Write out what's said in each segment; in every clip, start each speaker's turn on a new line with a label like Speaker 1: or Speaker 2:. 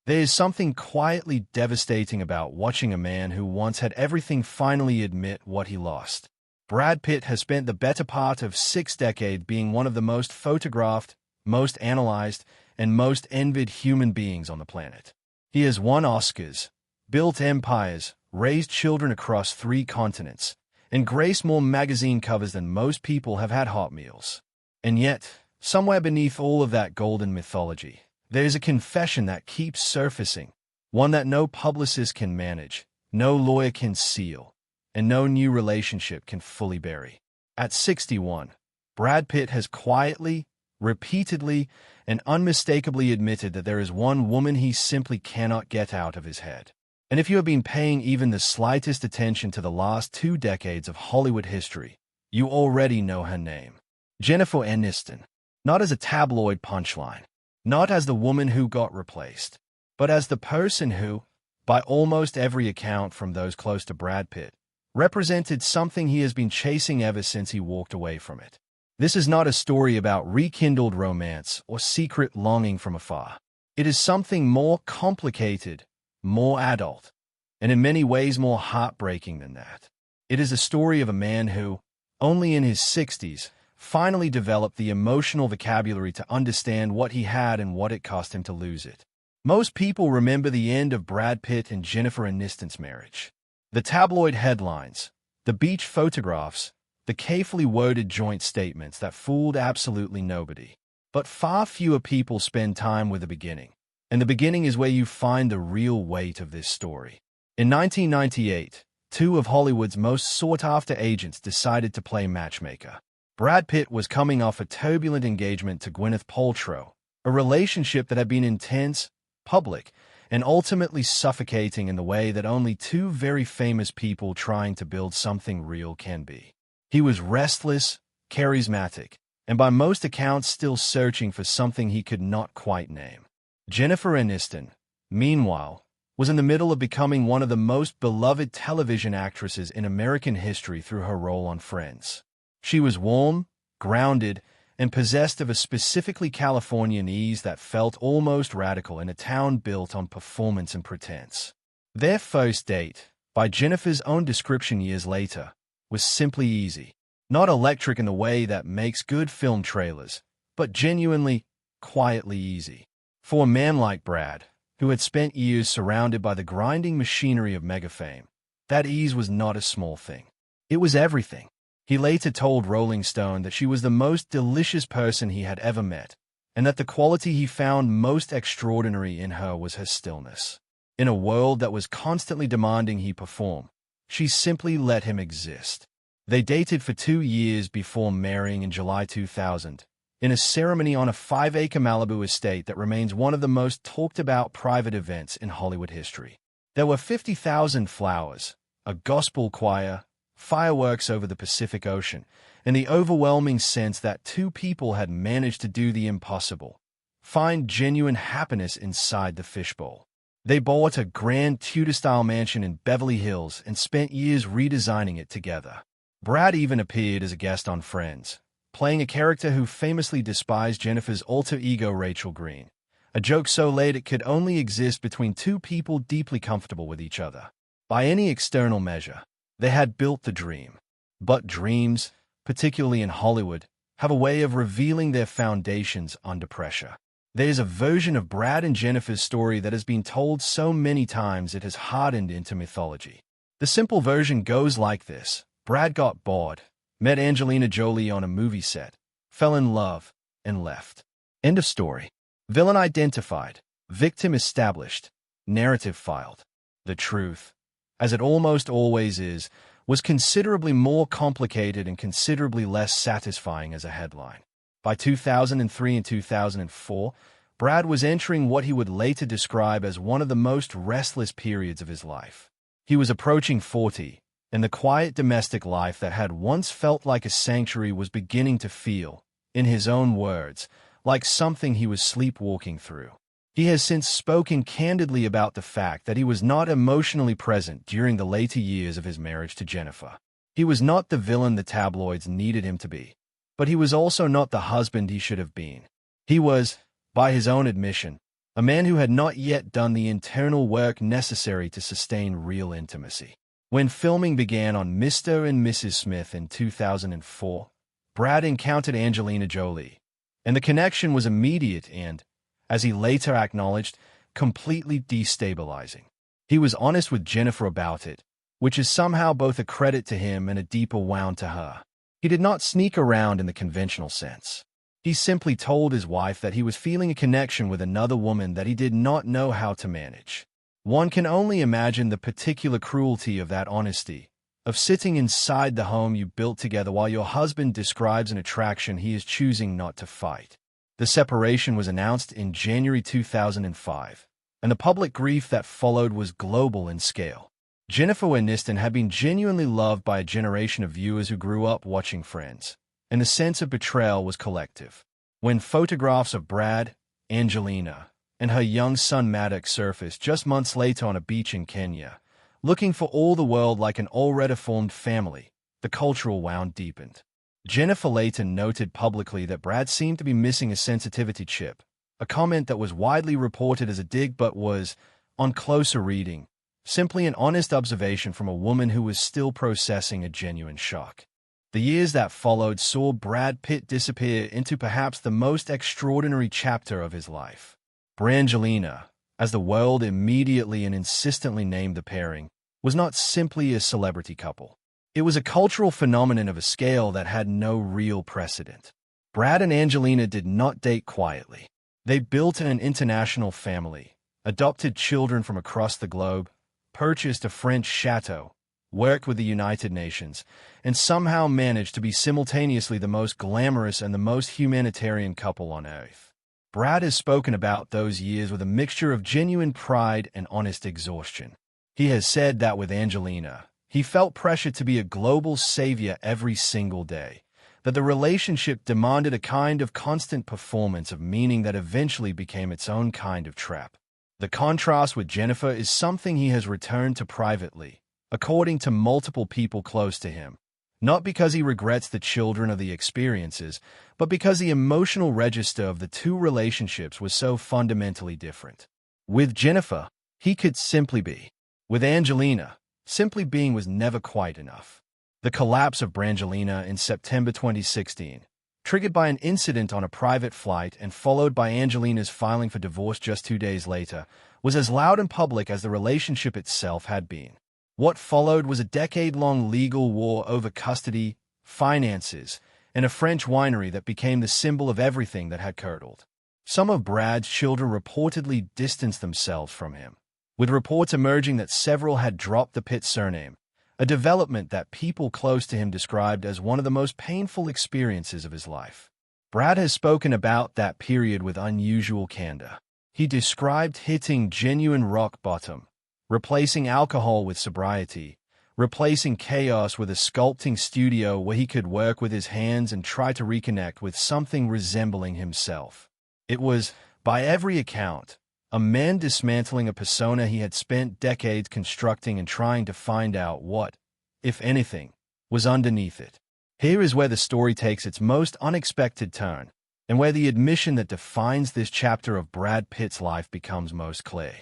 Speaker 1: There is something quietly devastating about watching a man who once had everything finally admit what he lost. Brad Pitt has spent the better part of 6 decades being one of the most photographed, most analyzed, and most envied human beings on the planet. He has won Oscars, built empires, raised children across 3 continents, and graced more magazine covers than most people have had hot meals. And yet, somewhere beneath all of that golden mythology, there is a confession that keeps surfacing, one that no publicist can manage, no lawyer can seal, and no new relationship can fully bury. At 61, Brad Pitt has quietly, repeatedly, and unmistakably admitted that there is one woman he simply cannot get out of his head. And if you have been paying even the slightest attention to the last 2 decades of Hollywood history, you already know her name. Jennifer Aniston. Not as a tabloid punchline, not as the woman who got replaced, but as the person who, by almost every account from those close to Brad Pitt, represented something he has been chasing ever since he walked away from it. This is not a story about rekindled romance or secret longing from afar. It is something more complicated, more adult, and in many ways more heartbreaking than that. It is a story of a man who, only in his 60s, finally developed the emotional vocabulary to understand what he had and what it cost him to lose it. Most people remember the end of Brad Pitt and Jennifer Aniston's marriage. The tabloid headlines, the beach photographs, the carefully worded joint statements that fooled absolutely nobody. But far fewer people spend time with the beginning. And the beginning is where you find the real weight of this story. In 1998, 2 of Hollywood's most sought-after agents decided to play matchmaker. Brad Pitt was coming off a turbulent engagement to Gwyneth Paltrow, a relationship that had been intense, public, and ultimately suffocating in the way that only 2 very famous people trying to build something real can be. He was restless, charismatic, and by most accounts still searching for something he could not quite name. Jennifer Aniston, meanwhile, was in the middle of becoming one of the most beloved television actresses in American history through her role on Friends. She was warm, grounded, and possessed of a specifically Californian ease that felt almost radical in a town built on performance and pretense. Their first date, by Jennifer's own description years later, was simply easy. Not electric in the way that makes good film trailers, but genuinely, quietly easy. For a man like Brad, who had spent years surrounded by the grinding machinery of mega fame, that ease was not a small thing. It was everything. He later told Rolling Stone that she was the most delicious person he had ever met, and that the quality he found most extraordinary in her was her stillness. In a world that was constantly demanding he perform, she simply let him exist. They dated for 2 years before marrying in July 2000, in a ceremony on a 5-acre Malibu estate that remains one of the most talked-about private events in Hollywood history. There were 50,000 flowers, a gospel choir, fireworks over the Pacific Ocean, and the overwhelming sense that 2 people had managed to do the impossible, find genuine happiness inside the fishbowl. They bought a grand Tudor-style mansion in Beverly Hills and spent years redesigning it together. Brad even appeared as a guest on Friends, playing a character who famously despised Jennifer's alter ego Rachel Green, a joke so laid it could only exist between 2 people deeply comfortable with each other. By any external measure, they had built the dream. But dreams, particularly in Hollywood, have a way of revealing their foundations under pressure. There is a version of Brad and Jennifer's story that has been told so many times it has hardened into mythology. The simple version goes like this. Brad got bored, met Angelina Jolie on a movie set, fell in love, and left. End of story. Villain identified, victim established, narrative filed. The truth, as it almost always is, was considerably more complicated and considerably less satisfying as a headline. By 2003 and 2004, Brad was entering what he would later describe as one of the most restless periods of his life. He was approaching 40, and the quiet domestic life that had once felt like a sanctuary was beginning to feel, in his own words, like something he was sleepwalking through. He has since spoken candidly about the fact that he was not emotionally present during the later years of his marriage to Jennifer. He was not the villain the tabloids needed him to be, but he was also not the husband he should have been. He was, by his own admission, a man who had not yet done the internal work necessary to sustain real intimacy. When filming began on Mr. and Mrs. Smith in 2004, Brad encountered Angelina Jolie, and the connection was immediate and, as he later acknowledged, completely destabilizing. He was honest with Jennifer about it, which is somehow both a credit to him and a deeper wound to her. He did not sneak around in the conventional sense. He simply told his wife that he was feeling a connection with another woman that he did not know how to manage. One can only imagine the particular cruelty of that honesty, of sitting inside the home you built together while your husband describes an attraction he is choosing not to fight. The separation was announced in January 2005, and the public grief that followed was global in scale. Jennifer Aniston had been genuinely loved by a generation of viewers who grew up watching Friends, and the sense of betrayal was collective. When photographs of Brad, Angelina, and her young son Maddox surfaced just months later on a beach in Kenya, looking for all the world like an already formed family, the cultural wound deepened. Jennifer later noted publicly that Brad seemed to be missing a sensitivity chip, a comment that was widely reported as a dig but was, on closer reading, simply an honest observation from a woman who was still processing a genuine shock. The years that followed saw Brad Pitt disappear into perhaps the most extraordinary chapter of his life. Brangelina, as the world immediately and insistently named the pairing, was not simply a celebrity couple. It was a cultural phenomenon of a scale that had no real precedent. Brad and Angelina did not date quietly. They built an international family, adopted children from across the globe, purchased a French chateau, worked with the United Nations, and somehow managed to be simultaneously the most glamorous and the most humanitarian couple on Earth. Brad has spoken about those years with a mixture of genuine pride and honest exhaustion. He has said that with Angelina, he felt pressure to be a global savior every single day, that the relationship demanded a kind of constant performance of meaning that eventually became its own kind of trap. The contrast with Jennifer is something he has returned to privately, according to multiple people close to him, not because he regrets the children or the experiences, but because the emotional register of the two relationships was so fundamentally different. With Jennifer, he could simply be. With Angelina, simply being was never quite enough. The collapse of Brangelina in September 2016, triggered by an incident on a private flight and followed by Angelina's filing for divorce just 2 days later, was as loud and public as the relationship itself had been. What followed was a decade-long legal war over custody, finances, and a French winery that became the symbol of everything that had curdled. Some of Brad's children reportedly distanced themselves from him, with reports emerging that several had dropped the Pitt surname, a development that people close to him described as one of the most painful experiences of his life. Brad has spoken about that period with unusual candor. He described hitting genuine rock bottom, replacing alcohol with sobriety, replacing chaos with a sculpting studio where he could work with his hands and try to reconnect with something resembling himself. It was, by every account, a man dismantling a persona he had spent decades constructing and trying to find out what, if anything, was underneath it. Here is where the story takes its most unexpected turn, and where the admission that defines this chapter of Brad Pitt's life becomes most clear.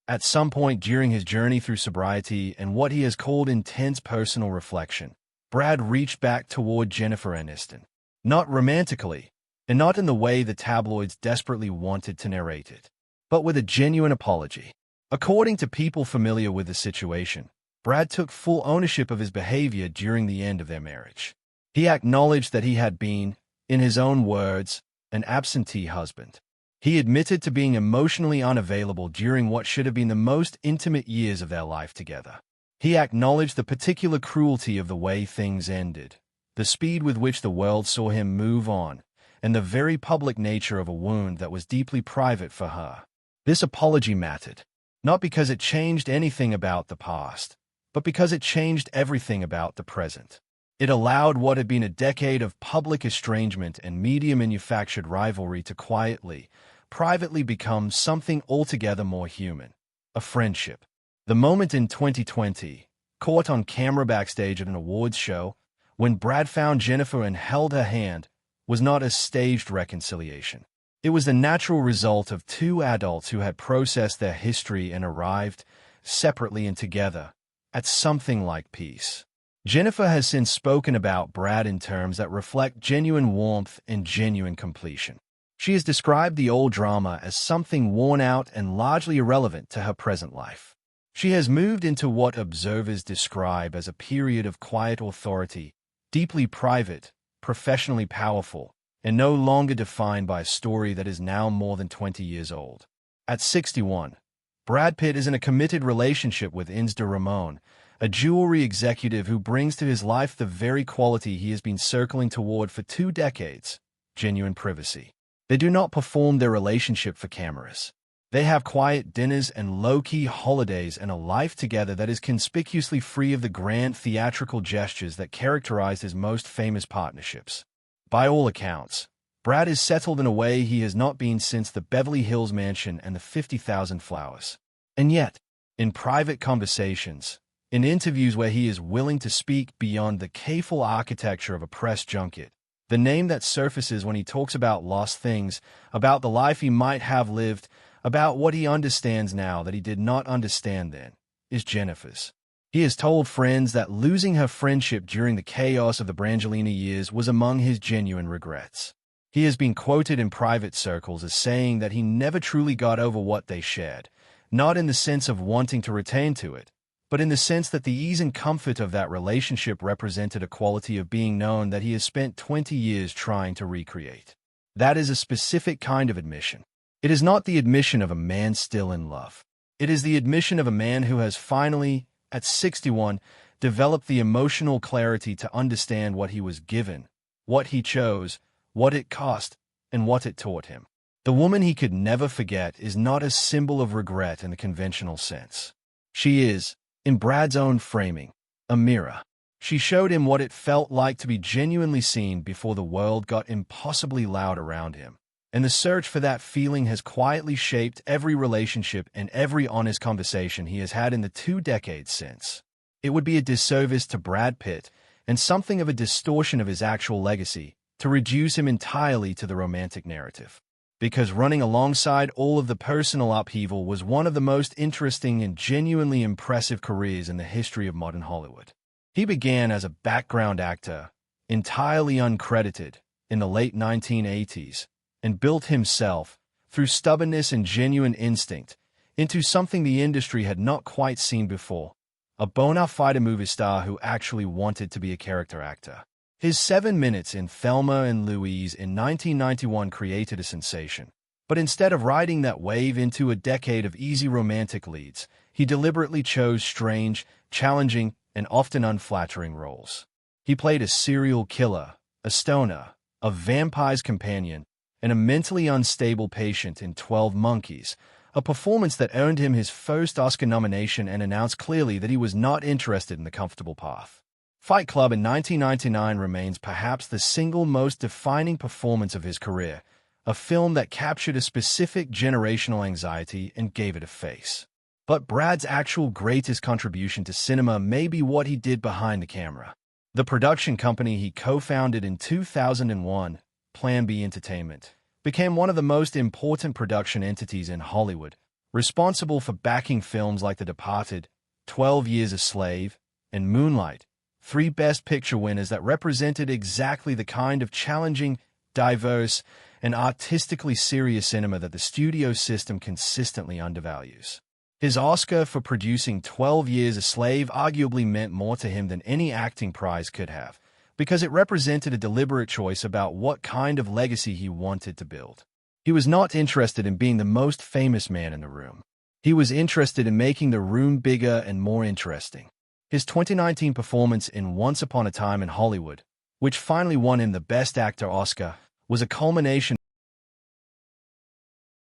Speaker 1: At some point during his journey through sobriety and what he has called intense personal reflection, Brad reached back toward Jennifer Aniston. Not romantically, and not in the way the tabloids desperately wanted to narrate it, but with a genuine apology. According to people familiar with the situation, Brad took full ownership of his behavior during the end of their marriage. He acknowledged that he had been, in his own words, an absentee husband. He admitted to being emotionally unavailable during what should have been the most intimate years of their life together. He acknowledged the particular cruelty of the way things ended, the speed with which the world saw him move on, and the very public nature of a wound that was deeply private for her. This apology mattered, not because it changed anything about the past, but because it changed everything about the present. It allowed what had been a decade of public estrangement and media-manufactured rivalry to quietly, privately become something altogether more human, a friendship. The moment in 2020, caught on camera backstage at an awards show, when Brad found Jennifer and held her hand, was not a staged reconciliation. It was the natural result of two adults who had processed their history and arrived, separately and together, at something like peace. Jennifer has since spoken about Brad in terms that reflect genuine warmth and genuine completion. She has described the old drama as something worn out and largely irrelevant to her present life. She has moved into what observers describe as a period of quiet authority, deeply private, professionally powerful, and no longer defined by a story that is now more than 20 years old. At 61, Brad Pitt is in a committed relationship with Ines de Ramon, a jewelry executive who brings to his life the very quality he has been circling toward for 2 decades: genuine privacy. They do not perform their relationship for cameras. They have quiet dinners and low-key holidays and a life together that is conspicuously free of the grand theatrical gestures that characterize his most famous partnerships. By all accounts, Brad is settled in a way he has not been since the Beverly Hills mansion and the 50,000 flowers. And yet, in private conversations, in interviews where he is willing to speak beyond the careful architecture of a press junket, the name that surfaces when he talks about lost things, about the life he might have lived, about what he understands now that he did not understand then, is Jennifer's. He has told friends that losing her friendship during the chaos of the Brangelina years was among his genuine regrets. He has been quoted in private circles as saying that he never truly got over what they shared, not in the sense of wanting to return to it, but in the sense that the ease and comfort of that relationship represented a quality of being known that he has spent 20 years trying to recreate. That is a specific kind of admission. It is not the admission of a man still in love. It is the admission of a man who has finally, at 61, developed the emotional clarity to understand what he was given, what he chose, what it cost, and what it taught him. The woman he could never forget is not a symbol of regret in the conventional sense. She is, in Brad's own framing, a mirror. She showed him what it felt like to be genuinely seen before the world got impossibly loud around him. And the search for that feeling has quietly shaped every relationship and every honest conversation he has had in the 2 decades since. It would be a disservice to Brad Pitt, and something of a distortion of his actual legacy, to reduce him entirely to the romantic narrative. Because running alongside all of the personal upheaval was one of the most interesting and genuinely impressive careers in the history of modern Hollywood. He began as a background actor, entirely uncredited, in the late 1980s, and built himself, through stubbornness and genuine instinct, into something the industry had not quite seen before: a bona fide movie star who actually wanted to be a character actor. His 7 minutes in Thelma and Louise in 1991 created a sensation. But instead of riding that wave into a decade of easy romantic leads, he deliberately chose strange, challenging, and often unflattering roles. He played a serial killer, a stoner, a vampire's companion, and a mentally unstable patient in 12 Monkeys, a performance that earned him his first Oscar nomination and announced clearly that he was not interested in the comfortable path. Fight Club in 1999 remains perhaps the single most defining performance of his career, a film that captured a specific generational anxiety and gave it a face. But Brad's actual greatest contribution to cinema may be what he did behind the camera. The production company he co-founded in 2001, Plan B Entertainment, became one of the most important production entities in Hollywood, responsible for backing films like The Departed, 12 Years a Slave, and Moonlight, 3 Best Picture winners that represented exactly the kind of challenging, diverse, and artistically serious cinema that the studio system consistently undervalues. His Oscar for producing 12 Years a Slave arguably meant more to him than any acting prize could have, because it represented a deliberate choice about what kind of legacy he wanted to build. He was not interested in being the most famous man in the room. He was interested in making the room bigger and more interesting. His 2019 performance in Once Upon a Time in Hollywood, which finally won him the Best Actor Oscar, was a culmination